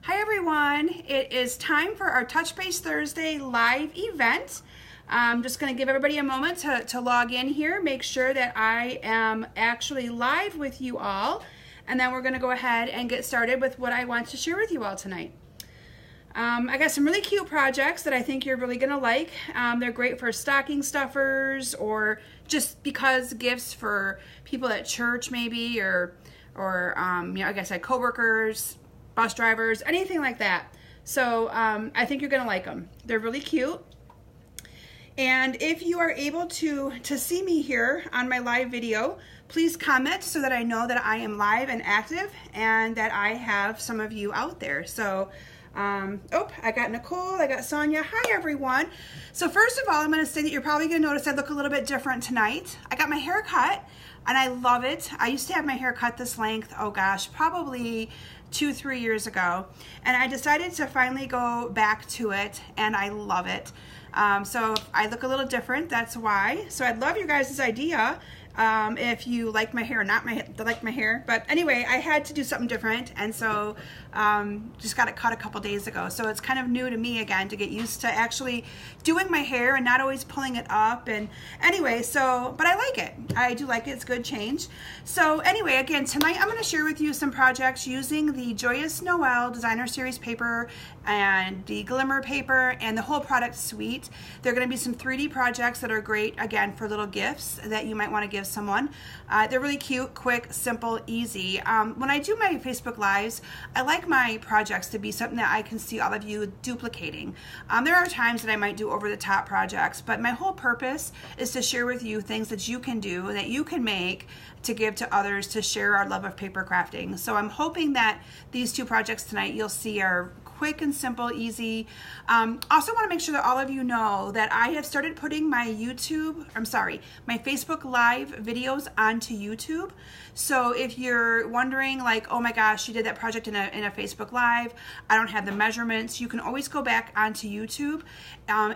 Hi everyone, it is time for our Touch Base Thursday live event. I'm just going to give everybody a moment to log in here, make sure that I am actually live with you all, and then we're going to go ahead and get started with what I want to share with you all tonight. I got some really cute projects that I think you're really going to like. They're great for stocking stuffers or just because gifts for people at church maybe or like I said, coworkers, bus drivers, anything like that. So I think you're going to like them. They're really cute. And if you are able to see me here on my live video, please comment so that I know that I am live and active and that I have some of you out there. So, I got Nicole, I got Sonia. Hi everyone. So first of all, I'm going to say that you're probably going to notice I look a little bit different tonight. I got my hair cut and I love it. I used to have my hair cut this length, oh gosh, probably 2-3 years ago, and I decided to finally go back to it, and I love it. So I look a little different, that's why. So I'd love your guys' idea if you like my hair or not like my hair. But anyway, I had to do something different, and so just got it cut a couple days ago. So it's kind of new to me again to get used to actually doing my hair and not always pulling it up. And anyway, but I like it. I do like it. It's good change. So anyway, again, tonight I'm going to share with you some projects using the Joyous Noel Designer Series paper and the Glimmer paper and the whole product suite. There are going to be some 3D projects that are great, again, for little gifts that you might want to give someone. They're really cute, quick, simple, easy. When I do my Facebook Lives, I like my projects to be something that I can see all of you duplicating. There are times that I might do over-the-top projects, but my whole purpose is to share with you things that you can do, that you can make to give to others, to share our love of paper crafting. So I'm hoping that these two projects tonight you'll see are quick and simple, easy. Also want to make sure that all of you know that I have started putting my my Facebook Live videos onto YouTube. So if you're wondering like, oh my gosh, you did that project in a Facebook Live, I don't have the measurements, you can always go back onto YouTube.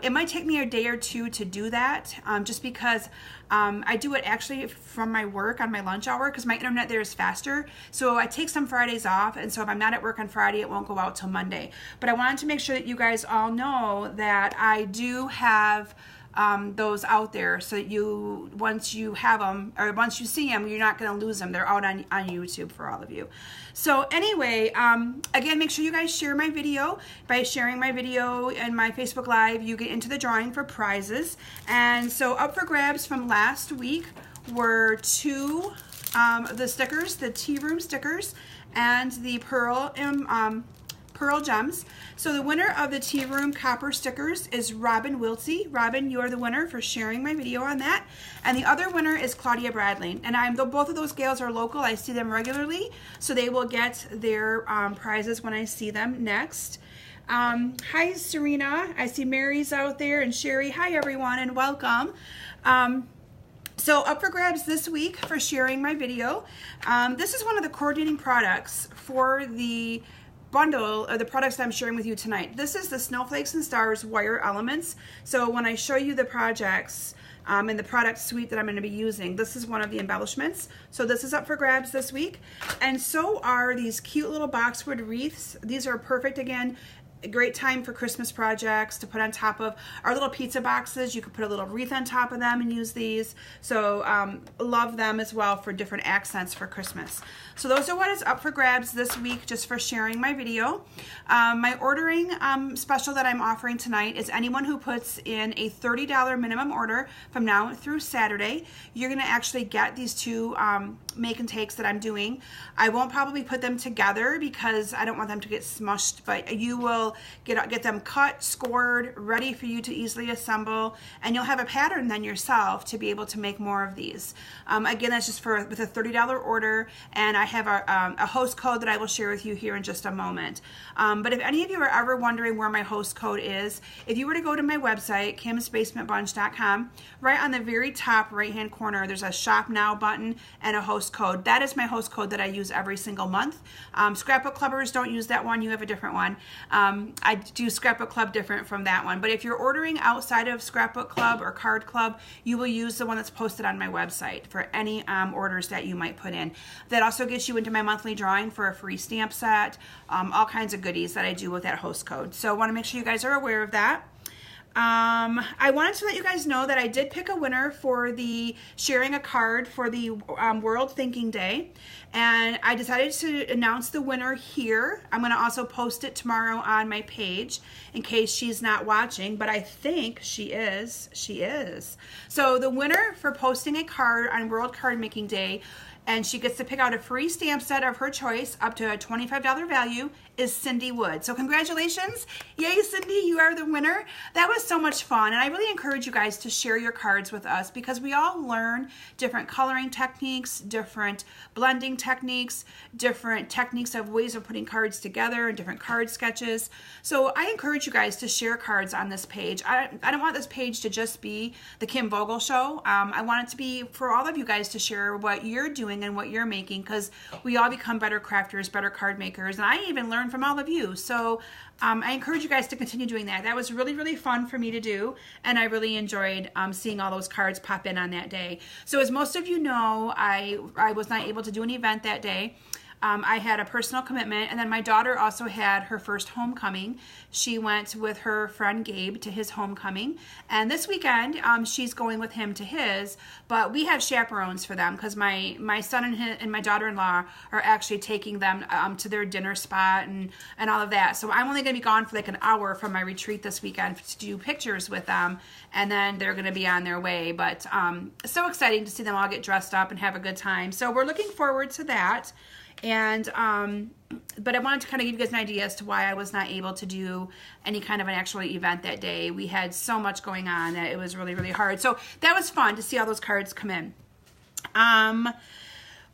It might take me a day or two to do that, just because I do it actually from my work on my lunch hour because my internet there is faster. So I take some Fridays off, and so if I'm not at work on Friday, it won't go out till Monday. But I wanted to make sure that you guys all know that I do have those out there, so that once you have them, or once you see them, you're not going to lose them. They're out on YouTube for all of you. So anyway, again, make sure you guys share my video. By sharing my video and my Facebook Live, you get into the drawing for prizes. And so up for grabs from last week were two the stickers, the Tea Room stickers, and the Pearl Gems. So the winner of the Tea Room Copper stickers is Robin Wiltsey. Robin, you are the winner for sharing my video on that. And the other winner is Claudia Bradley. And both of those gals are local. I see them regularly, so they will get their prizes when I see them next. Hi, Serena. I see Mary's out there, and Sherry. Hi, everyone, and welcome. So up for grabs this week for sharing my video. This is one of the coordinating products for the bundle of the products that I'm sharing with you tonight. This is the Snowflakes and Stars wire elements. So when I show you the projects and the product suite that I'm going to be using, this is one of the embellishments. So this is up for grabs this week. And so are these cute little boxwood wreaths. These are perfect, again, a great time for Christmas projects to put on top of our little pizza boxes. You could put a little wreath on top of them and use these. So love them as well for different accents for Christmas. So those are what is up for grabs this week, just for sharing my video. My ordering special that I'm offering tonight is anyone who puts in a $30 minimum order from now through Saturday, you're going to actually get these two make and takes that I'm doing. I won't probably put them together because I don't want them to get smushed, but you will get them cut, scored, ready for you to easily assemble, and you'll have a pattern then yourself to be able to make more of these. Again, that's just with a $30 order, and I have a host code that I will share with you here in just a moment. But if any of you are ever wondering where my host code is, if you were to go to my website, kimsbasementbunch.com, right on the very top right-hand corner, there's a Shop Now button and a host code. That is my host code that I use every single month. Scrapbook Clubbers don't use that one. You have a different one. I do Scrapbook Club different from that one. But if you're ordering outside of Scrapbook Club or Card Club, you will use the one that's posted on my website for any orders that you might put in. That also gets you into my monthly drawing for a free stamp set, all kinds of goodies that I do with that host code. So I want to make sure you guys are aware of that. I wanted to let you guys know that I did pick a winner for the sharing a card for the World Thinking Day, and I decided to announce the winner here. I'm going to also post it tomorrow on my page in case she's not watching, but I think she is. So the winner for posting a card on World Card Making Day, and she gets to pick out a free stamp set of her choice up to a $25 value, is Cindy Wood. So congratulations. Yay, Cindy, you are the winner. That was so much fun, and I really encourage you guys to share your cards with us because we all learn different coloring techniques, different blending techniques, different techniques of ways of putting cards together and different card sketches. So I encourage you guys to share cards on this page. I don't want this page to just be the Kim Vogel show. I want it to be for all of you guys to share what you're doing and what you're making, because we all become better crafters, better card makers, and I even learn from all of you. So I encourage you guys to continue doing that. That was really, really fun for me to do, and I really enjoyed seeing all those cards pop in on that day. So as most of you know, I was not able to do an event that day. I had a personal commitment, and then my daughter also had her first homecoming. She went with her friend Gabe to his homecoming, and this weekend she's going with him to his, but we have chaperones for them because my son and my daughter-in-law are actually taking them to their dinner spot and all of that. So I'm only going to be gone for like an hour from my retreat this weekend to do pictures with them, and then they're going to be on their way. But so exciting to see them all get dressed up and have a good time. So we're looking forward to that. And but I wanted to kind of give you guys an idea as to why I was not able to do any kind of an actual event that day. We had so much going on that it was really, really hard. So that was fun to see all those cards come in.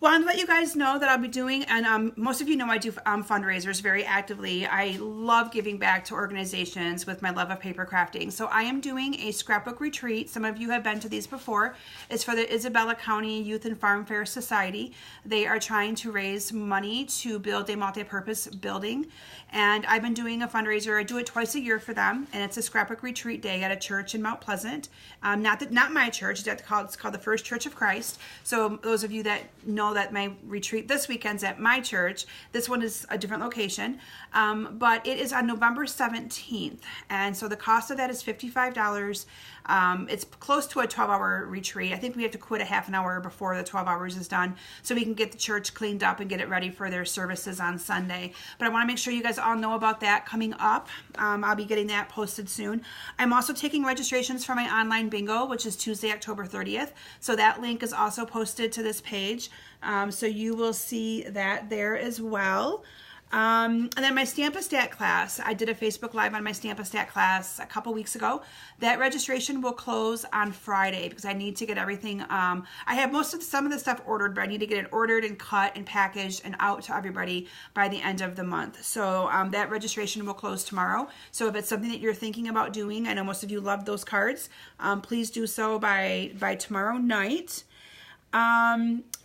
Well, I'm going to let you guys know that I'll be doing, and most of you know I do fundraisers very actively. I love giving back to organizations with my love of paper crafting. So I am doing a scrapbook retreat. Some of you have been to these before. It's for the Isabella County Youth and Farm Fair Society. They are trying to raise money to build a multi-purpose building, and I've been doing a fundraiser. I do it twice a year for them, and it's a scrapbook retreat day at a church in Mount Pleasant. Not my church. It's called the First Church of Christ. So those of you that know that my retreat this weekend's at my church, this one is a different location, but it is on November 17th, and so the cost of that is $55. It's close to a 12-hour retreat. I think we have to quit a half an hour before the 12 hours is done so we can get the church cleaned up and get it ready for their services on Sunday. But I want to make sure you guys all know about that coming up. I'll be getting that posted soon. I'm also taking registrations for my online bingo, which is Tuesday, October 30th. So that link is also posted to this page. So you will see that there as well. And then my Stamp-A-Stat class, I did a Facebook Live on my Stamp-A-Stat class a couple weeks ago. That registration will close on Friday because I need to get everything. I have some of the stuff ordered, but I need to get it ordered and cut and packaged and out to everybody by the end of the month. So that registration will close tomorrow. So if it's something that you're thinking about doing, I know most of you love those cards, please do so by tomorrow night.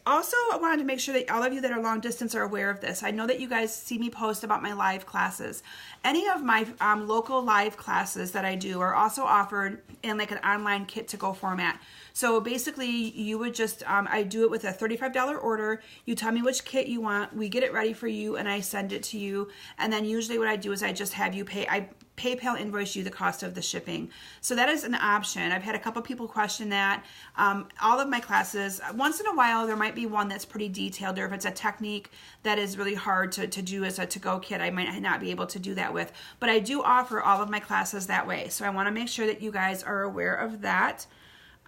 Also, I wanted to make sure that all of you that are long distance are aware of this. I know that you guys see me post about my live classes. Any of my local live classes that I do are also offered in like an online kit to go format. So basically you would just, I do it with a $35 order. You tell me which kit you want, we get it ready for you, and I send it to you. And then usually what I do is I just have you pay, I PayPal invoice you the cost of the shipping. So that is an option. I've had a couple people question that. All of my classes, once in a while there might be one that's pretty detailed, or if it's a technique that is really hard to do as a to-go kit, I might not be able to do that with. But I do offer all of my classes that way. So I want to make sure that you guys are aware of that.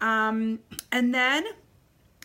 And then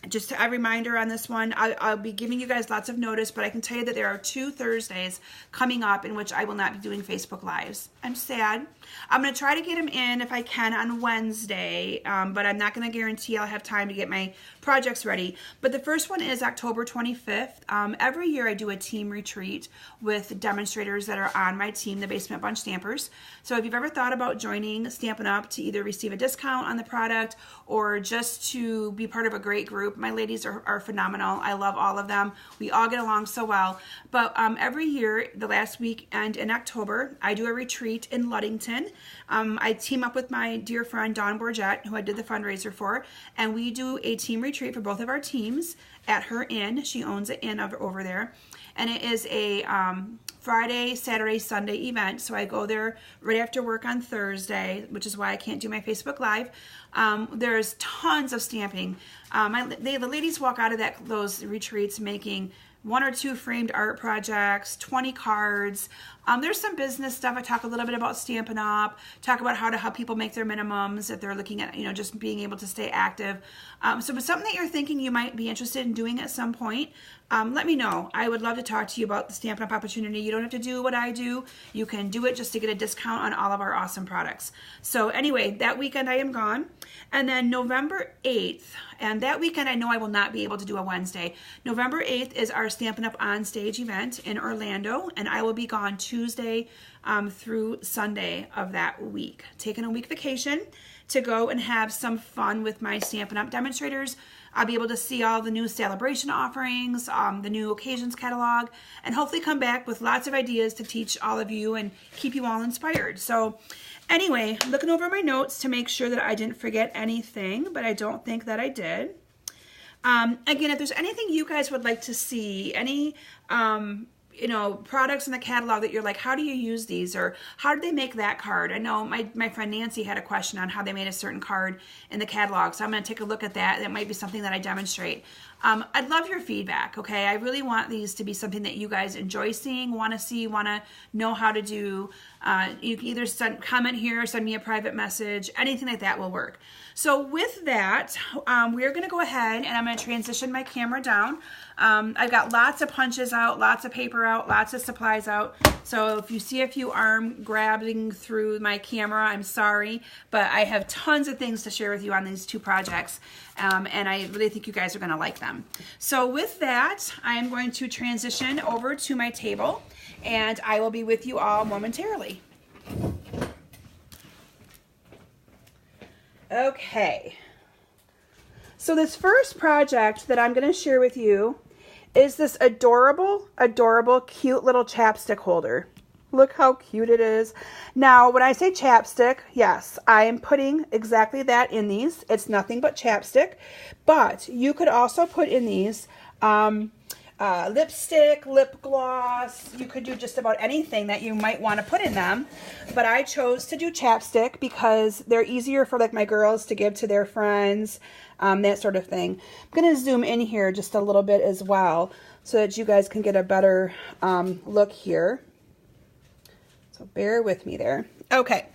just a reminder on this one, I'll be giving you guys lots of notice, but I can tell you that there are 2 Thursdays coming up in which I will not be doing Facebook Lives. I'm sad. I'm going to try to get them in if I can on Wednesday, but I'm not going to guarantee I'll have time to get my projects ready. But the first one is October 25th. Every year I do a team retreat with demonstrators that are on my team, the Basement Bunch Stampers. So if you've ever thought about joining Stampin' Up! To either receive a discount on the product or just to be part of a great group, group. My ladies are phenomenal. I love all of them. We all get along so well. But every year, the last weekend in October, I do a retreat in Ludington. I team up with my dear friend Dawn Bourgette, who I did the fundraiser for, and we do a team retreat for both of our teams at her inn. She owns an inn over there. And it is a Friday, Saturday, Sunday event. So I go there right after work on Thursday, which is why I can't do my Facebook Live. There's tons of stamping. The ladies walk out of those retreats making 1 or 2 framed art projects, 20 cards. There's some business stuff. I talk a little bit about Stampin' Up, talk about how to help people make their minimums if they're looking at, just being able to stay active. So if it's something that you're thinking you might be interested in doing at some point, let me know. I would love to talk to you about the Stampin' Up opportunity. You don't have to do what I do. You can do it just to get a discount on all of our awesome products. So anyway, that weekend I am gone. And then November 8th, and that weekend I know I will not be able to do a Wednesday. November 8th is our Stampin' Up! On Stage event in Orlando, and I will be gone Tuesday through Sunday of that week. Taking a week vacation to go and have some fun with my Stampin' Up! Demonstrators. I'll be able to see all the new celebration offerings, the new occasions catalog, and hopefully come back with lots of ideas to teach all of you and keep you all inspired. So anyway, looking over my notes to make sure that I didn't forget anything, but I don't think that I did. Again, if there's anything you guys would like to see, any products in the catalog that you're like, how do you use these, or how did they make that card? I know my friend Nancy had a question on how they made a certain card in the catalog, so I'm going to take a look at that. That might be something that I demonstrate. I'd love your feedback, okay? I really want these to be something that you guys enjoy seeing, want to see, want to know how to do. You can either comment here or send me a private message. Anything like that will work. So with that, we're going to go ahead and I'm going to transition my camera down. I've got lots of punches out, lots of paper out, lots of supplies out. So if you see a few arm grabbing through my camera, I'm sorry, but I have tons of things to share with you on these 2 projects. And I really think you guys are going to like them. So with that, I am going to transition over to my table, and I will be with you all momentarily. Okay. So this first project that I'm going to share with you is this adorable, cute little chapstick holder. Look how cute it is. Now, when I say chapstick, yes, I am putting exactly that in these. It's nothing but chapstick, but you could also put in these lipstick, lip gloss. You could do just about anything that you might want to put in them, but I chose to do chapstick because they're easier for like my girls to give to their friends, that sort of thing. I'm going to zoom in here just a little bit as well so that you guys can get a better look here. So bear with me there. Okay,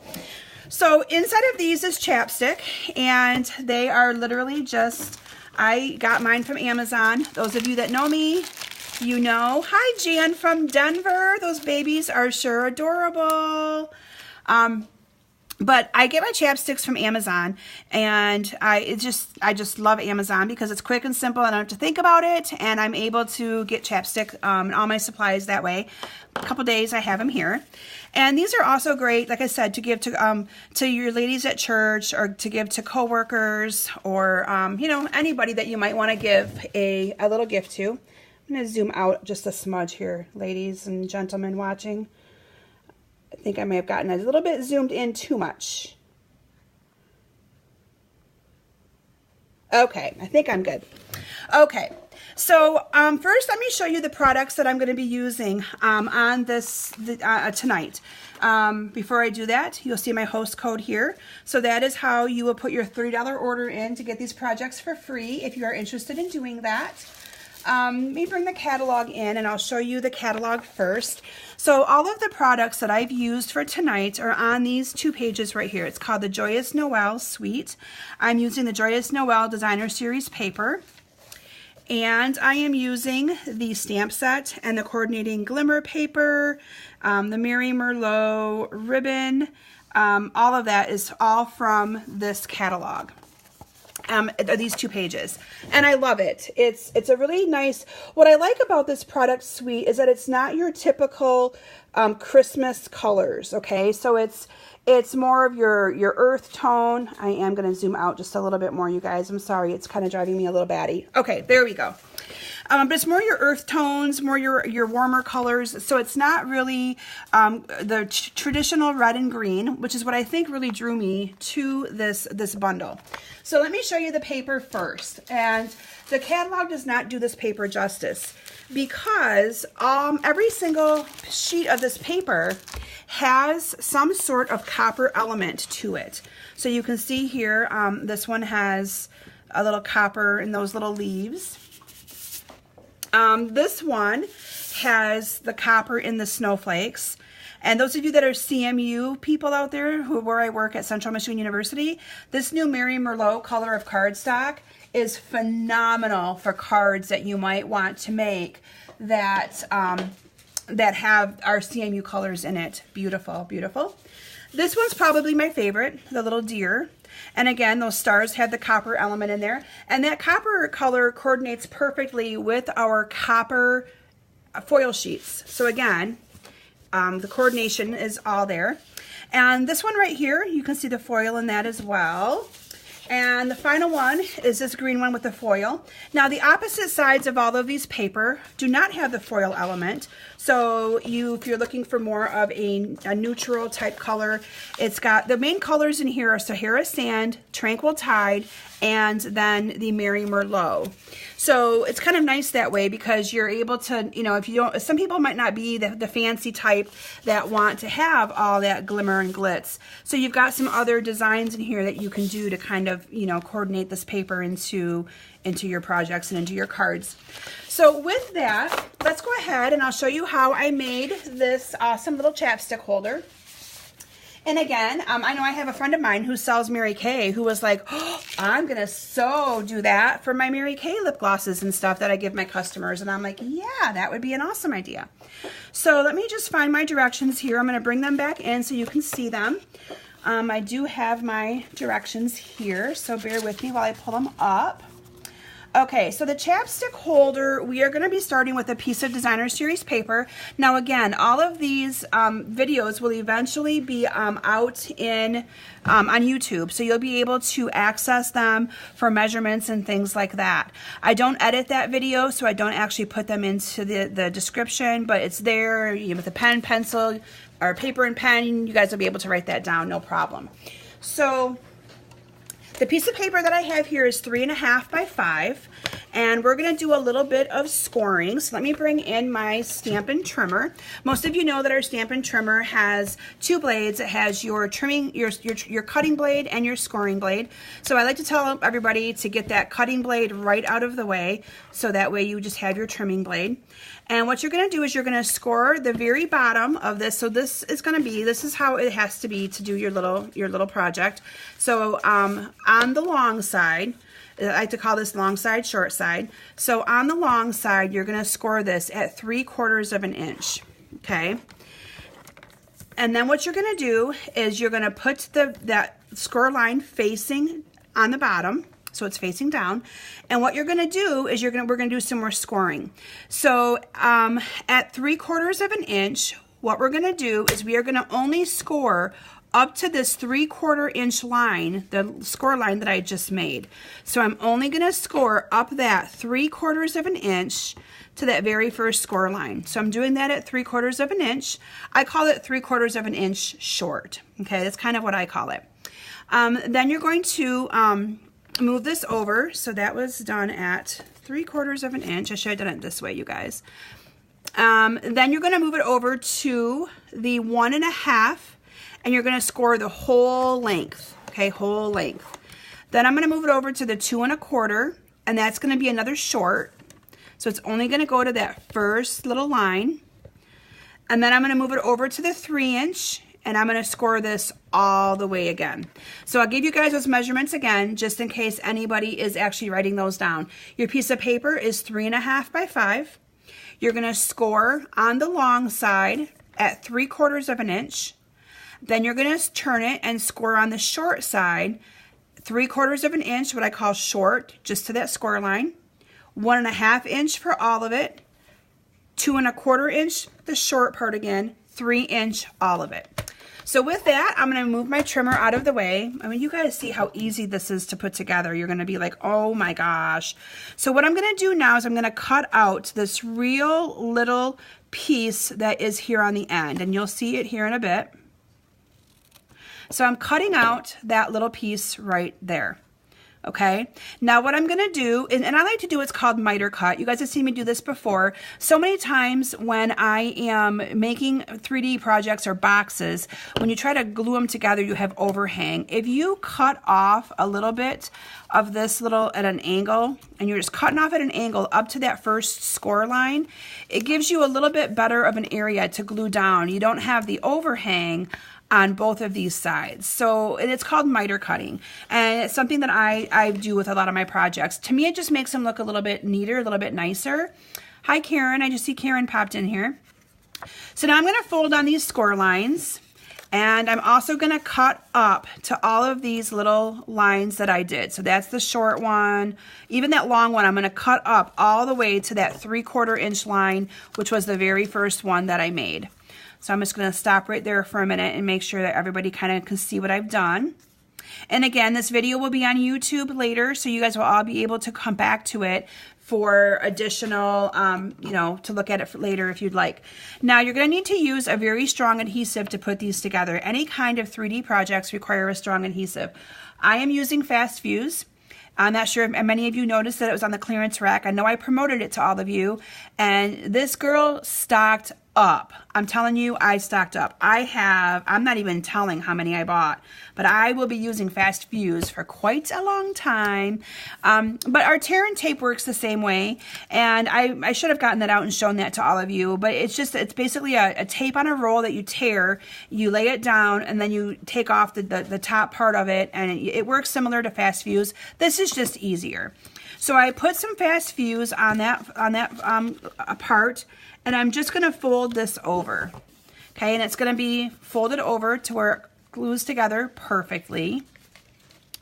so inside of these is chapstick, and they are literally just, I got mine from Amazon. Those of you that know me, you know. Hi, Jan from Denver. Those babies are sure adorable. But I get my chapsticks from Amazon, and I just love Amazon because it's quick and simple. I don't have to think about it, and I'm able to get chapstick and all my supplies that way. A couple days I have them here. And these are also great, like I said, to give to your ladies at church, or to give to coworkers, or anybody that you might want to give a little gift to. I'm going to zoom out just a smudge here, ladies and gentlemen watching. I think I may have gotten a little bit zoomed in too much. Okay, I think I'm good. Okay, so first let me show you the products that I'm going to be using on this tonight. Before I do that, you'll see my host code here. So that is how you will put your $30 order in to get these projects for free if you are interested in doing that. Let me bring the catalog in, and I'll show you the catalog first. So all of the products that I've used for tonight are on these 2 pages right here. It's called the Joyous Noel Suite. I'm using the Joyous Noel Designer Series paper. And I am using the stamp set and the coordinating glimmer paper, the Mary Merlot ribbon. All of that is all from this catalog. are these 2 pages, and I love it. It's a really nice, what I like about this product suite is that it's not your typical Christmas colors, okay? So it's more of your earth tone. I am going to zoom out just a little bit more, you guys. I'm sorry, it's kind of driving me a little batty. Okay, there we go. But it's more your earth tones, more your warmer colors. So it's not really the traditional red and green, which is what I think really drew me to this bundle. So let me show you the paper first. And the catalog does not do this paper justice because every single sheet of this paper has some sort of copper element to it. So you can see here, this one has a little copper in those little leaves. This one has the copper in the snowflakes. And those of you that are CMU people out there, where I work at Central Michigan University, this new Mary Merlot color of cardstock is phenomenal for cards that you might want to make that that have our CMU colors in it. Beautiful, beautiful. This one's probably my favorite, the little deer. And again, those stars have the copper element in there. And that copper color coordinates perfectly with our copper foil sheets. So again, the coordination is all there. And this one right here, you can see the foil in that as well. And the final one is this green one with the foil. Now the opposite sides of all of these paper do not have the foil element. So if you're looking for more of a neutral type color, it's got the main colors in here are Sahara Sand, Tranquil Tide, and then the Mary Merlot. So it's kind of nice that way because you're able to, you know, if you don't, some people might not be the fancy type that want to have all that glimmer and glitz. So you've got some other designs in here that you can do to kind of, you know, coordinate this paper into your projects and into your cards. So with that, let's go ahead and I'll show you how I made this awesome little chapstick holder. And again, I know I have a friend of mine who sells Mary Kay who was like, oh, I'm going to so do that for my Mary Kay lip glosses and stuff that I give my customers. And I'm like, yeah, that would be an awesome idea. So let me just find my directions here. I'm going to bring them back in so you can see them. I do have my directions here, so bear with me while I pull them up. Okay, so the chapstick holder, we are going to be starting with a piece of Designer Series paper. Now again, all of these videos will eventually be out on YouTube, so you'll be able to access them for measurements and things like that. I don't edit that video, so I don't actually put them into the description, but it's there with a pen, pencil, or paper and pen. You guys will be able to write that down, no problem. So the piece of paper that I have here is 3.5 by 5, and we're going to do a little bit of scoring. So let me bring in my Stampin' Trimmer. Most of you know that our Stampin' Trimmer has 2 blades. It has your trimming, your cutting blade and your scoring blade. So I like to tell everybody to get that cutting blade right out of the way, so that way you just have your trimming blade. And what you're going to do is you're going to score the very bottom of this. So this is how it has to be to do your little project. So on the long side, I like to call this long side, short side. So on the long side, you're going to score this at 3/4 of an inch. Okay. And then what you're going to do is you're going to put that score line facing on the bottom. So it's facing down. And what you're going to do is we're going to do some more scoring. So at 3/4 of an inch, what we're going to do is we are going to only score up to this 3/4 inch line, the score line that I just made. So I'm only going to score up that 3/4 of an inch to that very first score line. So I'm doing that at 3/4 of an inch. I call it 3/4 of an inch short. Okay, that's kind of what I call it. Then you're going to move this over. So that was done at 3/4 of an inch. I should have done it this way, you guys. Then you're going to move it over to the 1.5, and you're going to score the whole length. Okay, whole length. Then I'm going to move it over to the 2.25, and that's going to be another short. So it's only going to go to that first little line. And then I'm going to move it over to the 3-inch, and I'm going to score this all the way again. So I'll give you guys those measurements again, just in case anybody is actually writing those down. Your piece of paper is 3.5 by 5. You're going to score on the long side at 3/4 of an inch. Then you're going to turn it and score on the short side 3/4 of an inch, what I call short, just to that score line, 1.5 inch for all of it, 2.25 inch, the short part again, 3 inch, all of it. So with that, I'm going to move my trimmer out of the way. I mean, you guys see how easy this is to put together. You're going to be like, oh my gosh. So what I'm going to do now is I'm going to cut out this real little piece that is here on the end, and you'll see it here in a bit. So I'm cutting out that little piece right there. Okay, now what I'm going to do, and I like to do what's called miter cut. You guys have seen me do this before. So many times when I am making 3D projects or boxes, when you try to glue them together, you have overhang. If you cut off a little bit of this little at an angle, and you're just cutting off at an angle up to that first score line, it gives you a little bit better of an area to glue down. You don't have the overhang on both of these sides. So, and it's called miter cutting, and it's something that I do with a lot of my projects. To me, it just makes them look a little bit neater, a little bit nicer. Hi Karen, I just see Karen popped in here. So now I'm going to fold on these score lines, and I'm also going to cut up to all of these little lines that I did. So that's the short one, even that long one, I'm going to cut up all the way to that 3/4 inch line, which was the very first one that I made. So I'm just going to stop right there for a minute and make sure that everybody kind of can see what I've done. And again, this video will be on YouTube later, so you guys will all be able to come back to it for additional, you know, to look at it later if you'd like. Now, you're going to need to use a very strong adhesive to put these together. Any kind of 3D projects require a strong adhesive. I am using Fast Fuse. I'm not sure if many of you noticed that it was on the clearance rack. I know I promoted it to all of you, and this girl stocked up. I'm telling you, I stocked up. I'm not even telling how many I bought, but I will be using Fast Fuse for quite a long time. But our tear and tape works the same way, and I should have gotten that out and shown that to all of you, but it's basically a tape on a roll that you tear, you lay it down, and then you take off the top part of it, and it works similar to Fast Fuse. This is just easier. So I put some Fast Fuse on that part, and I'm just going to fold this over. Okay, and it's going to be folded over to where it glues together perfectly.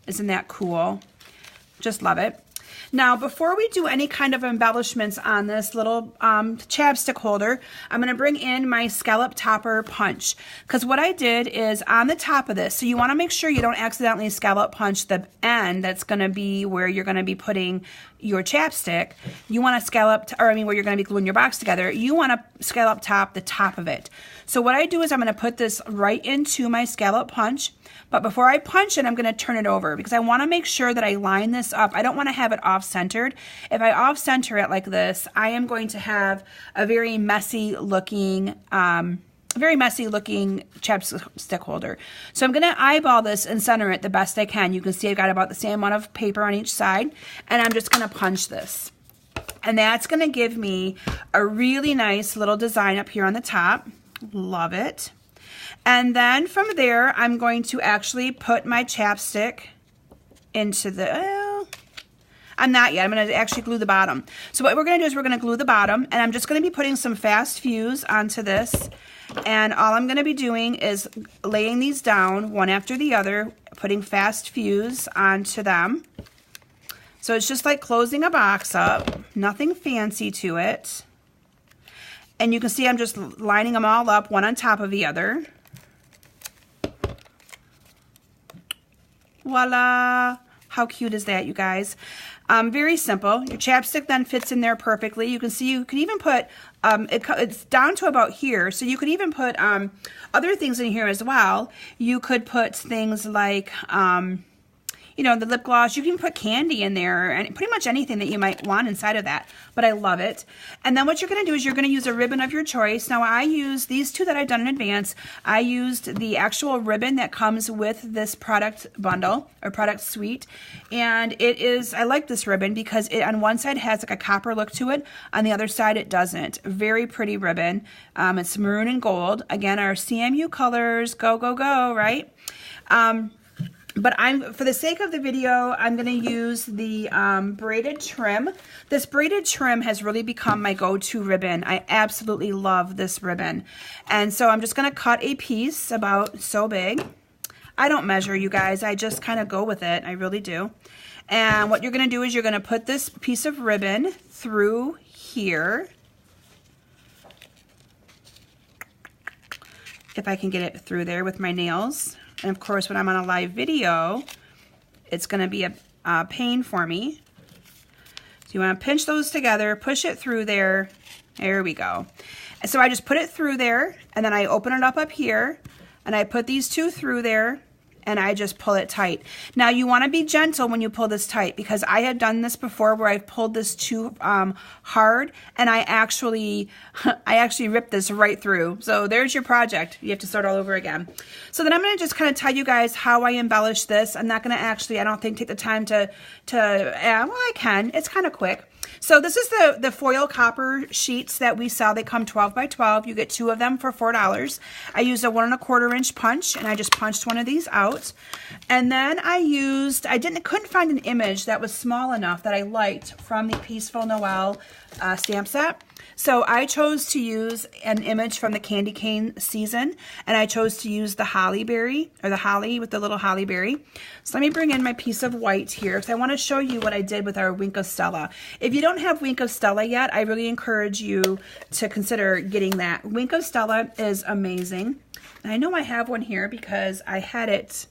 Isn't that cool? Just love it. Now, before we do any kind of embellishments on this little chapstick holder, I'm going to bring in my scallop topper punch, because what I did is on the top of this, so you want to make sure you don't accidentally scallop punch the end that's going to be where you're going to be putting your chapstick. You want to scallop, where you're going to be gluing your box together, you want to scallop top the top of it. So what I do is I'm going to put this right into my scallop punch, but before I punch it, I'm going to turn it over because I want to make sure that I line this up. I don't want to have it off-centered. If I off-center it like this, I am going to have a very messy looking chapstick holder. So I'm going to eyeball this and center it the best I can. You can see I've got about the same amount of paper on each side, and I'm just going to punch this. And that's going to give me a really nice little design up here on the top. Love it. And then from there, I'm going to actually put my chapstick into the, I'm not yet. I'm going to actually glue the bottom. So what we're going to do is we're going to glue the bottom, and I'm just going to be putting some Fast Fuse onto this. And all I'm going to be doing is laying these down one after the other, putting Fast Fuse onto them. So it's just like closing a box up, nothing fancy to it. And you can see I'm just lining them all up one on top of the other. Voila! How cute is that, you guys? Very simple. Your chapstick then fits in there perfectly. You can see you can even put, it's down to about here, so you could even put other things in here as well. You could put things like, you know, the lip gloss. You can put candy in there and pretty much anything that you might want inside of that, but I love it. And then what you're going to do is you're going to use a ribbon of your choice. Now I use these two that I've done in advance. I used the actual ribbon that comes with this product bundle or product suite, and it is, I like this ribbon because it on one side has like a copper look to it, on the other side it doesn't. Very pretty ribbon. It's maroon and gold. Again, our CMU colors, go, go, go, right? But for the sake of the video, I'm going to use the braided trim. This braided trim has really become my go-to ribbon. I absolutely love this ribbon. And so I'm just going to cut a piece about so big I don't measure, you guys. I just kind of go with it. I really do. And what you're going to do is you're going to put this piece of ribbon through here. If I can get it through there with my nails. And of course, when I'm on a live video, it's going to be a pain for me. So you want to pinch those together, push it through there. There we go. And so I just put it through there, and then I open it up here, and I put these two through there, and I just pull it tight. Now you want to be gentle when you pull this tight, because I had done this before where I've pulled this too hard, and I actually ripped this right through. So there's your project. You have to start all over again. So then I'm going to just kind of tell you guys how I embellish this. I'm not going to actually, I don't think, take the time to well, I can. It's kind of quick. So this is the foil copper sheets that we sell. They come 12 by 12. You get 2 of them for $4. I used a 1 1/4 inch punch, and I just punched one of these out. And then I couldn't find an image that was small enough that I liked from the Peaceful Noel stamp set. So I chose to use an image from the candy cane season, and I chose to use the holly berry, or the holly with the little holly berry. So let me bring in my piece of white here, because I want to show you what I did with our Wink of Stella. If you don't have Wink of Stella yet, I really encourage you to consider getting that. Wink of Stella is amazing. And I know I have one here because I had it,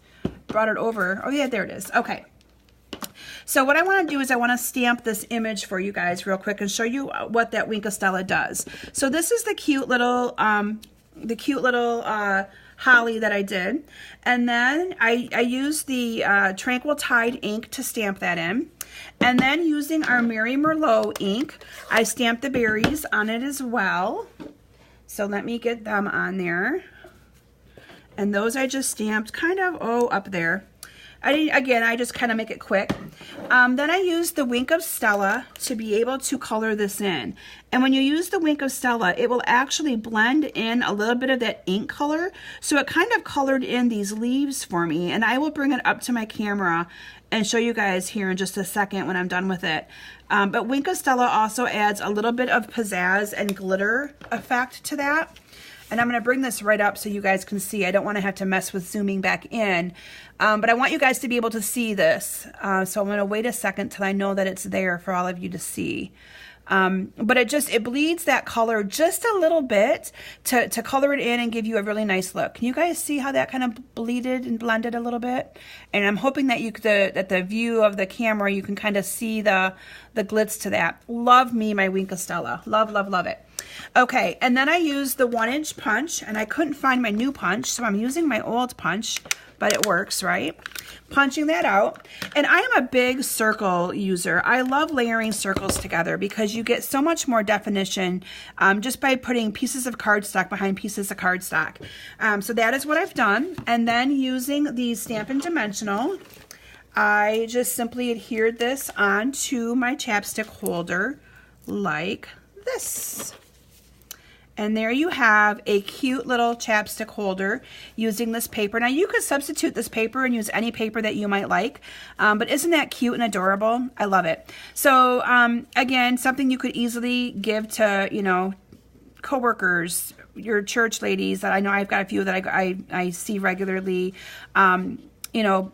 brought it over. Oh yeah, there it is. Okay. So what I want to do is I want to stamp this image for you guys real quick and show you what that Wink of Stella does. So this is the cute little holly that I did, and then I used the Tranquil Tide ink to stamp that in, and then using our Mary Merlot ink, I stamped the berries on it as well. So let me get them on there, and those I just stamped kind of up there. I just kind of make it quick. Then I used the Wink of Stella to be able to color this in. And when you use the Wink of Stella, it will actually blend in a little bit of that ink color. So it kind of colored in these leaves for me. And I will bring it up to my camera and show you guys here in just a second when I'm done with it. But Wink of Stella also adds a little bit of pizzazz and glitter effect to that. And I'm going to bring this right up so you guys can see. I don't want to have to mess with zooming back in. But I want you guys to be able to see this. So I'm going to wait a second till I know that it's there for all of you to see. But it bleeds that color just a little bit to color it in and give you a really nice look. Can you guys see how that kind of bleeded and blended a little bit? And I'm hoping that that the view of the camera, you can kind of see the glitz to that. Love me my Wink of Stella. Love, love, love it. Okay, and then I used the 1 inch punch, and I couldn't find my new punch, so I'm using my old punch, but it works, right? Punching that out. And I am a big circle user. I love layering circles together because you get so much more definition just by putting pieces of cardstock behind pieces of cardstock. So that is what I've done. And then using the Stampin' Dimensional, I just simply adhered this onto my chapstick holder like this. And there you have a cute little chapstick holder using this paper. Now you could substitute this paper and use any paper that you might like, but isn't that cute and adorable? I love it. So again, something you could easily give to, you know, coworkers, your church ladies that I know I've got a few that I see regularly, you know,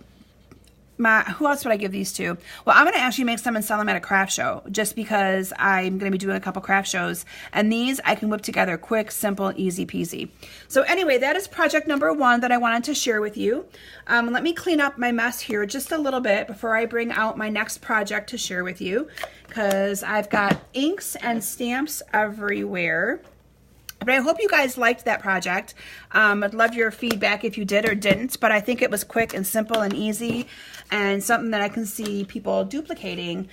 who else would I give these to? Well, I'm going to actually make some and sell them at a craft show just because I'm going to be doing a couple craft shows. And these I can whip together quick, simple, easy peasy. So anyway, that is project number 1 that I wanted to share with you. Let me clean up my mess here just a little bit before I bring out my next project to share with you, because I've got inks and stamps everywhere. But I hope you guys liked that project. I'd love your feedback if you did or didn't, but I think it was quick and simple and easy and something that I can see people duplicating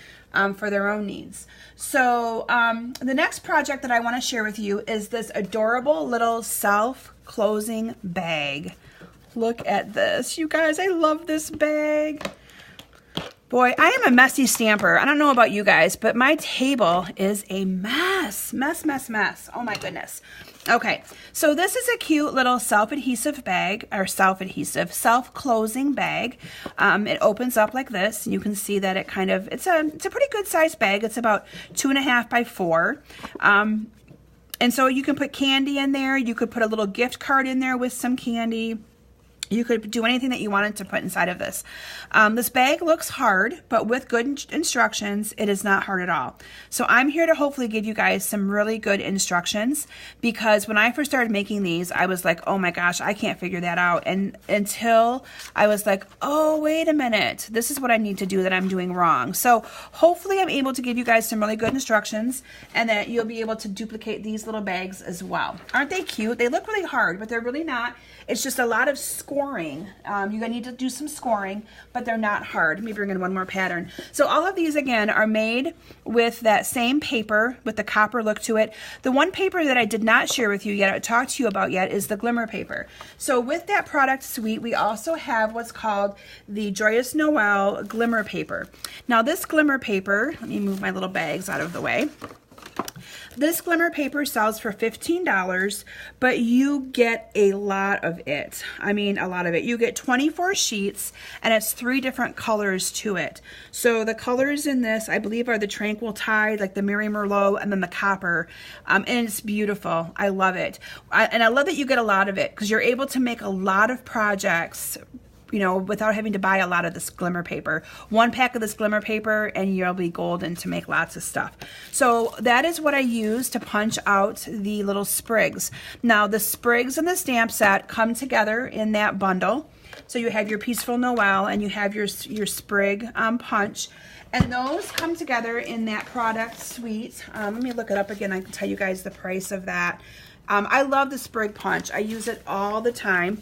for their own needs. So the next project that I want to share with you is this adorable little self-closing bag. Look at this. You guys, I love this bag. Boy, I am a messy stamper. I don't know about you guys, but my table is a mess. Mess, mess, mess. Oh my goodness. Okay, so this is a cute little self-adhesive bag, or self-closing bag. It opens up like this, and you can see that it kind of, it's a pretty good sized bag. It's about 2.5 by 4. And so you can put candy in there. You could put a little gift card in there with some candy. You could do anything that you wanted to put inside of this. This bag looks hard, but with good instructions, it is not hard at all. So I'm here to hopefully give you guys some really good instructions, because when I first started making these, I was like, oh my gosh, I can't figure that out. And until I was like, oh, wait a minute, this is what I need to do that I'm doing wrong. So hopefully I'm able to give you guys some really good instructions, and that you'll be able to duplicate these little bags as well. Aren't they cute? They look really hard, but they're really not. It's just a lot of scoring. You're gonna need to do some scoring, but they're not hard. Let me bring in one more pattern. So all of these, again, are made with that same paper with the copper look to it. The one paper that I did not share with you yet, or talk to you about yet, is the glimmer paper. So with that product suite, we also have what's called the Joyous Noel glimmer paper. Now this glimmer paper, let me move my little bags out of the way. This glimmer paper sells for $15, but you get a lot of it. I mean, a lot of it. You get 24 sheets, and it's 3 different colors to it. So the colors in this, I believe, are the Tranquil Tide, like the Mary Merlot, and then the copper. And it's beautiful. I love it. And I love that you get a lot of it, because you're able to make a lot of projects, you know, without having to buy a lot of this glimmer paper. 1 pack of this glimmer paper and you'll be golden to make lots of stuff. So that is what I use to punch out the little sprigs. Now the sprigs and the stamp set come together in that bundle. So you have your Peaceful Noel and you have your sprig punch. And those come together in that product suite. Let me look it up again. I can tell you guys the price of that. I love the sprig punch. I use it all the time.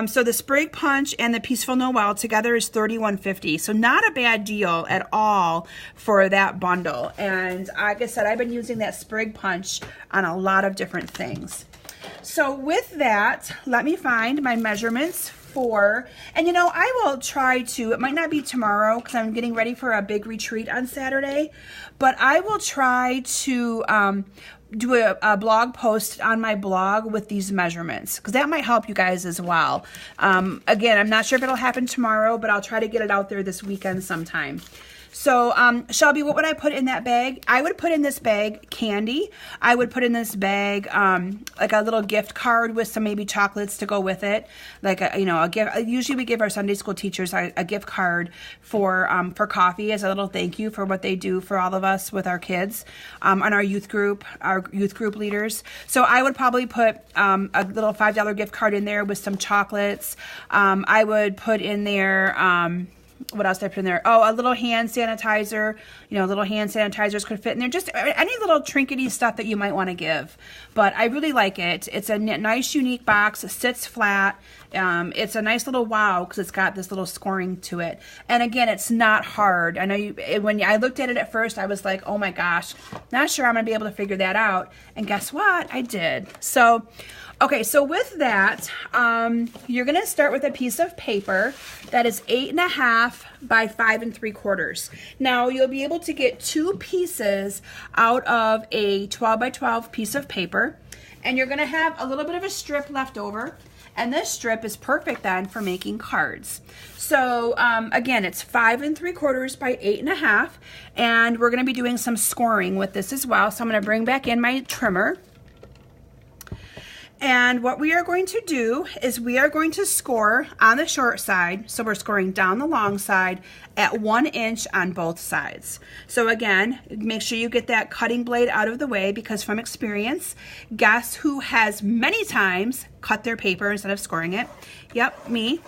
So the sprig punch and the Peaceful Noel together is $31.50. So not a bad deal at all for that bundle. And like I said, I've been using that sprig punch on a lot of different things. So with that, let me find my measurements for, and you know, I will try to, it might not be tomorrow because I'm getting ready for a big retreat on Saturday, but I will try to do a blog post on my blog with these measurements, because that might help you guys as well. Again, I'm not sure if it'll happen tomorrow, but I'll try to get it out there this weekend sometime. So, Shelby, what would I put in that bag? I would put in this bag candy. I would put in this bag like a little gift card with some maybe chocolates to go with it. Like a gift. Usually we give our Sunday school teachers a gift card for coffee as a little thank you for what they do for all of us with our kids on our youth group leaders. So I would probably put a little $5 gift card in there with some chocolates. I would put in there. What else did I put in there? Oh, a little hand sanitizer. You know, little hand sanitizers could fit in there. Just any little trinkety stuff that you might want to give. But I really like it. It's a nice, unique box. It sits flat. It's a nice little wow because it's got this little scoring to it. And again, it's not hard. I know when I looked at it at first, I was like, oh my gosh, not sure I'm going to be able to figure that out. And guess what? I did. So, okay, so with that, you're going to start with a piece of paper that is 8.5 by 5 3/4. Now, you'll be able to get 2 pieces out of a 12 by 12 piece of paper, and you're going to have a little bit of a strip left over, and this strip is perfect then for making cards. So, again, it's 5 3/4 by 8.5, and we're going to be doing some scoring with this as well. So I'm going to bring back in my trimmer. And what we are going to do is we are going to score on the short side. So we're scoring down the long side at 1 inch on both sides. So again, make sure you get that cutting blade out of the way, because from experience, guess who has many times cut their paper instead of scoring it? Yep, me.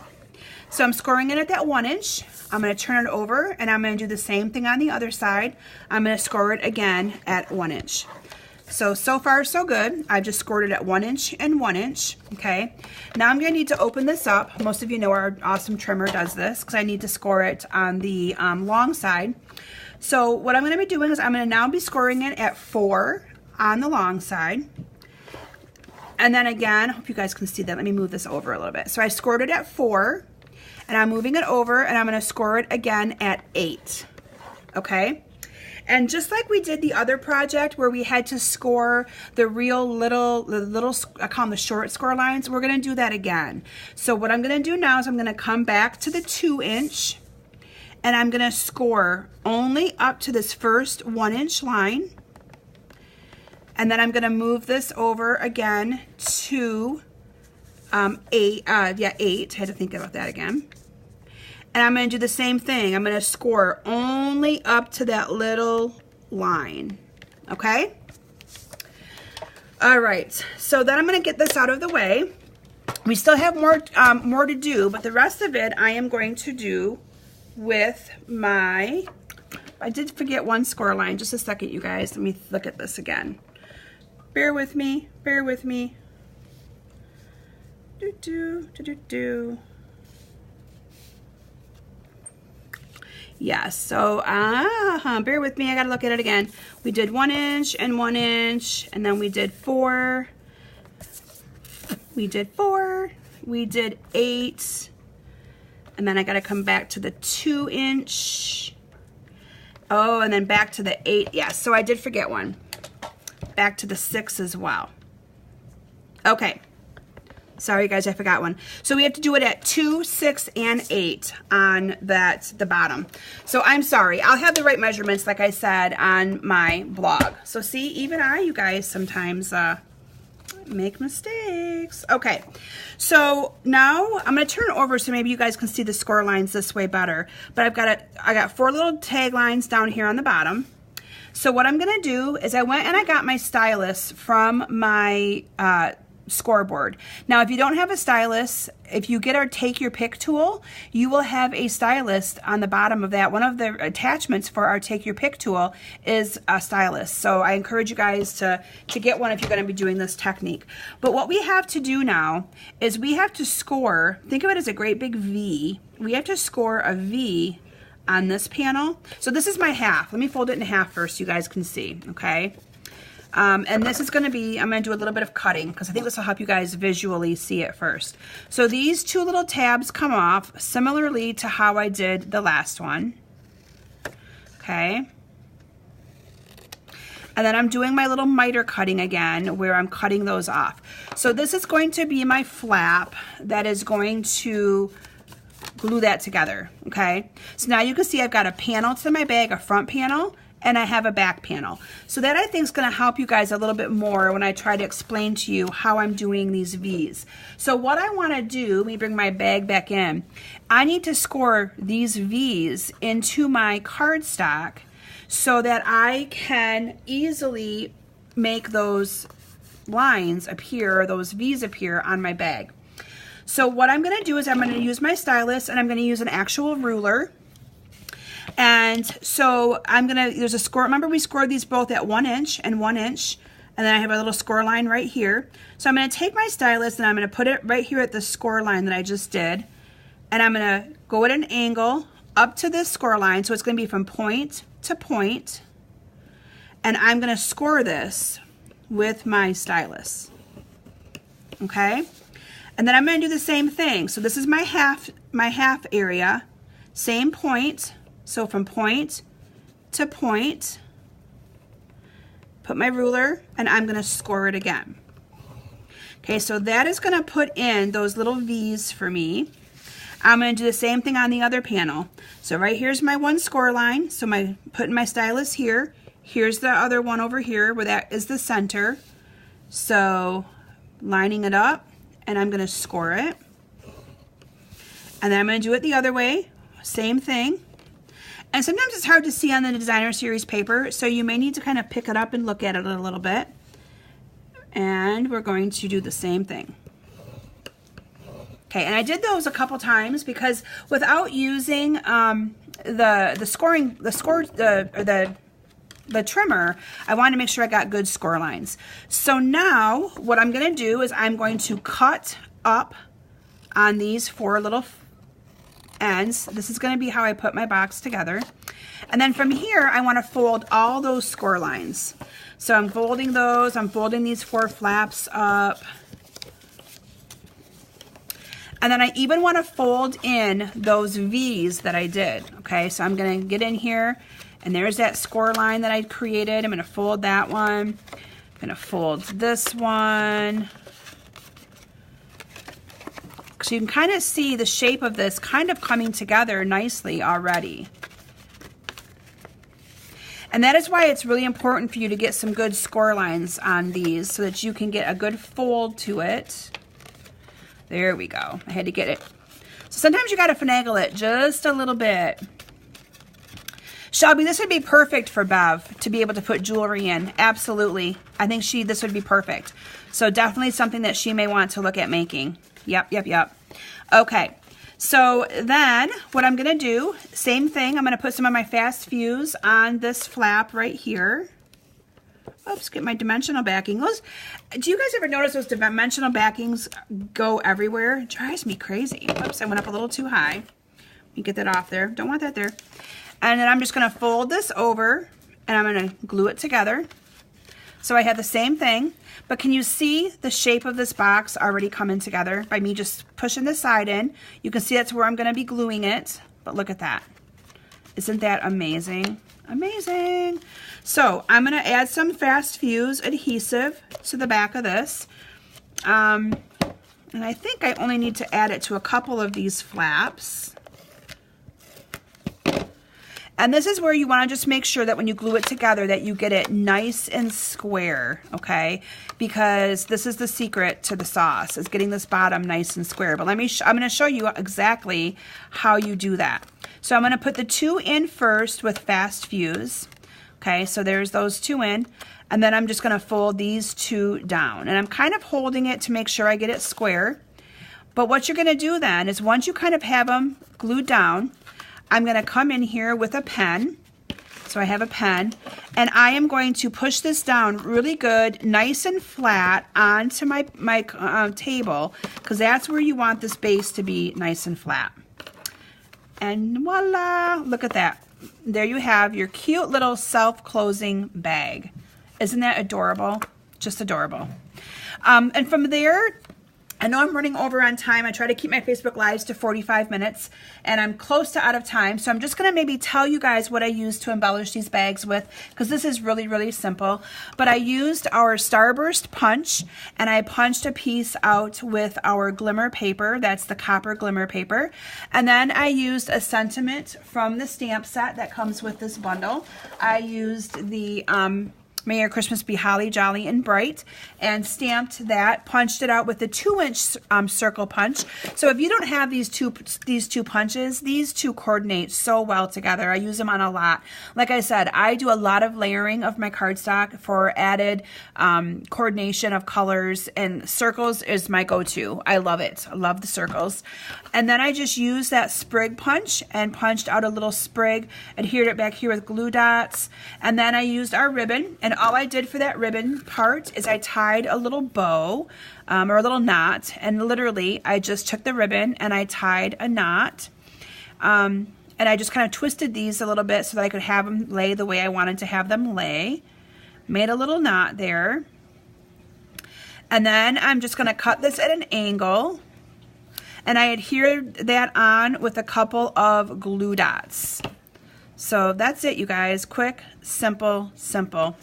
So I'm scoring it at that 1 inch. I'm going to turn it over and I'm going to do the same thing on the other side. I'm going to score it again at 1 inch. So far so good. I've just scored it at 1 inch and 1 inch, okay? Now I'm gonna need to open this up. Most of you know our awesome trimmer does this, because I need to score it on the long side. So what I'm gonna be doing is I'm gonna now be scoring it at 4 on the long side. And then again, I hope you guys can see that. Let me move this over a little bit. So I scored it at 4, and I'm moving it over, and I'm gonna score it again at 8, okay? And just like we did the other project where we had to score the little, I call them the short score lines, we're going to do that again. So what I'm going to do now is I'm going to come back to the 2 inch, and I'm going to score only up to this first 1 inch line. And then I'm going to move this over again to 8. I had to think about that again. And I'm going to do the same thing. I'm going to score only up to that little line. Okay? All right. So then I'm going to get this out of the way. We still have more to do, but the rest of it I am going to do with my... I did forget one score line. Just a second, you guys. Let me look at this again. Bear with me. Bear with me. Yes, so bear with me, I gotta look at it again. We did 1 inch and 1 inch, and then we did 4. We did 4. We did 8. And then I gotta come back to the 2 inch. Oh, and then back to the 8. Yes, so I did forget one. Back to the 6 as well. Okay. Sorry guys, I forgot one. So we have to do it at 2, 6, and 8 on the bottom. So I'm sorry. I'll have the right measurements, like I said, on my blog. So see, even you guys sometimes make mistakes. Okay, so now I'm going to turn it over so maybe you guys can see the score lines this way better. But I got 4 little tag lines down here on the bottom. So what I'm going to do is I went and I got my stylus from my scoreboard. Now, if you don't have a stylus, if you get our Take Your Pick tool, you will have a stylus on the bottom of that. One of the attachments for our Take Your Pick tool is a stylus. So I encourage you guys to get one if you're going to be doing this technique. But what we have to do now is we have to score, think of it as a great big V. We have to score a V on this panel. So this is my half. Let me fold it in half first so you guys can see, okay? And this is going to be, I'm going to do a little bit of cutting because I think this will help you guys visually see it first. So these 2 little tabs come off similarly to how I did the last one. Okay. And then I'm doing my little miter cutting again where I'm cutting those off. So this is going to be my flap that is going to glue that together. Okay. So now you can see I've got a panel to my bag, a front panel, and I have a back panel. So that I think is going to help you guys a little bit more when I try to explain to you how I'm doing these V's. So what I want to do, let me bring my bag back in. I need to score these V's into my cardstock so that I can easily make those lines appear, those V's appear on my bag. So what I'm going to do is I'm going to use my stylus and I'm going to use an actual ruler. And so I'm gonna, there's a score, remember we scored these both at 1 inch and 1 inch, and then I have a little score line right here. So I'm gonna take my stylus and I'm gonna put it right here at the score line that I just did, and I'm gonna go at an angle up to this score line, so it's gonna be from point to point, and I'm gonna score this with my stylus, okay? And then I'm gonna do the same thing. So this is my half area, same point. So from point to point, put my ruler, and I'm going to score it again. Okay, so that is going to put in those little V's for me. I'm going to do the same thing on the other panel. So right here's my one score line. So putting my stylus here. Here's the other one over here where that is the center. So lining it up, and I'm going to score it. And then I'm going to do it the other way. Same thing. And sometimes it's hard to see on the designer series paper, so you may need to kind of pick it up and look at it a little bit. And we're going to do the same thing. Okay, and I did those a couple times because without using the trimmer, I wanted to make sure I got good score lines. So now what I'm going to do is I'm going to cut up on these 4 little ends. This is going to be how I put my box together. And then from here, I want to fold all those score lines. So I'm folding those. I'm folding these 4 flaps up. And then I even want to fold in those V's that I did. Okay, so I'm going to get in here, and there's that score line that I created. I'm going to fold that one. I'm going to fold this one. So you can kind of see the shape of this kind of coming together nicely already. And that is why it's really important for you to get some good score lines on these so that you can get a good fold to it. There we go. I had to get it. So sometimes you got to finagle it just a little bit. Shelby, this would be perfect for Bev to be able to put jewelry in. Absolutely. I think this would be perfect. So definitely something that she may want to look at making. Yep. Okay. So then what I'm going to do, same thing. I'm going to put some of my fast fuse on this flap right here. Oops, get my dimensional backing. Do you guys ever notice those dimensional backings go everywhere? It drives me crazy. Oops, I went up a little too high. Let me get that off there. Don't want that there. And then I'm just going to fold this over and I'm going to glue it together. So I have the same thing, but can you see the shape of this box already coming together by me just pushing the side in? You can see that's where I'm going to be gluing it, but look at that. Isn't that amazing? Amazing. So I'm going to add some fast fuse adhesive to the back of this. And I think I only need to add it to a couple of these flaps. And this is where you want to just make sure that when you glue it together that you get it nice and square, okay? Because this is the secret to the sauce, is getting this bottom nice and square. But I'm going to show you exactly how you do that. So I'm going to put the 2 in first with fast fuse. Okay, so there's those 2 in. And then I'm just going to fold these 2 down. And I'm kind of holding it to make sure I get it square. But what you're going to do then is once you kind of have them glued down, I'm going to come in here with a pen. So I have a pen, and I am going to push this down really good, nice and flat onto my table, because that's where you want this base to be nice and flat. And voila, look at that. There you have your cute little self-closing bag. Isn't that adorable? Just adorable. And from there, I know I'm running over on time. I try to keep my Facebook Lives to 45 minutes, and I'm close to out of time. So I'm just going to maybe tell you guys what I used to embellish these bags with, because this is really, really simple. But I used our Starburst punch, and I punched a piece out with our glimmer paper. That's the copper glimmer paper. And then I used a sentiment from the stamp set that comes with this bundle. I used the May Your Christmas Be Holly, Jolly, and Bright, and stamped that, punched it out with the 2-inch circle punch. So if you don't have these two punches, these two coordinate so well together. I use them on a lot. Like I said, I do a lot of layering of my cardstock for added coordination of colors, and circles is my go-to. I love it. I love the circles. And then I just used that sprig punch and punched out a little sprig, adhered it back here with glue dots, and then I used our ribbon. And all I did for that ribbon part is I tied a little bow or a little knot, and literally I just took the ribbon and I tied a knot, and I just kind of twisted these a little bit so that I could have them lay the way I wanted to have them lay. Made a little knot there, and then I'm just going to cut this at an angle, and I adhered that on with a couple of glue dots. So that's it, you guys. Quick, simple, simple.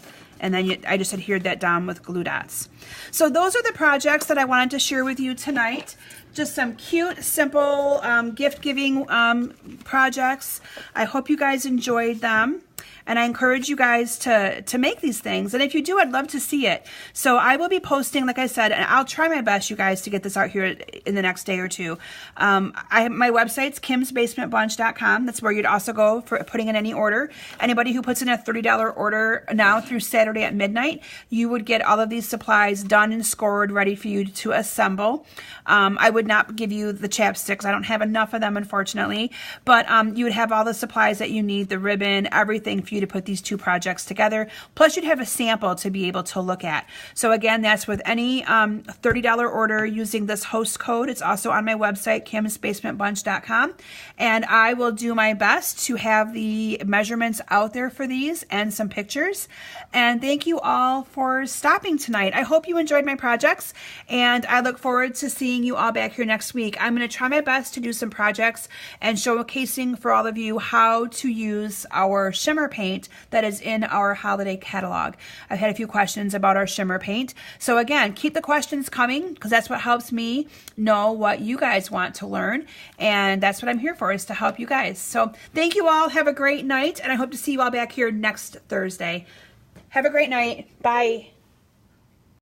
And then I just adhered that down with glue dots. So those are the projects that I wanted to share with you tonight. Just some cute, simple gift-giving projects. I hope you guys enjoyed them. And I encourage you guys to make these things. And if you do, I'd love to see it. So I will be posting, like I said, and I'll try my best, you guys, to get this out here in the next day or two. My website's kimsbasementbunch.com. That's where you'd also go for putting in any order. Anybody who puts in a $30 order now through Saturday at midnight, you would get all of these supplies done and scored, ready for you to assemble. I would not give you the chapsticks. I don't have enough of them, unfortunately. But you would have all the supplies that you need, the ribbon, everything for you to put these two projects together. Plus, you'd have a sample to be able to look at. So again, that's with any $30 order using this host code. It's also on my website, kimsbasementbunch.com. And I will do my best to have the measurements out there for these and some pictures. And thank you all for stopping tonight. I hope you enjoyed my projects, and I look forward to seeing you all back here next week. I'm going to try my best to do some projects and showcasing for all of you how to use our shimmer paint that is in our holiday catalog. I've had a few questions about our shimmer paint. So again, keep the questions coming, because that's what helps me know what you guys want to learn. And that's what I'm here for, is to help you guys. So thank you all. Have a great night. And I hope to see you all back here next Thursday. Have a great night. Bye.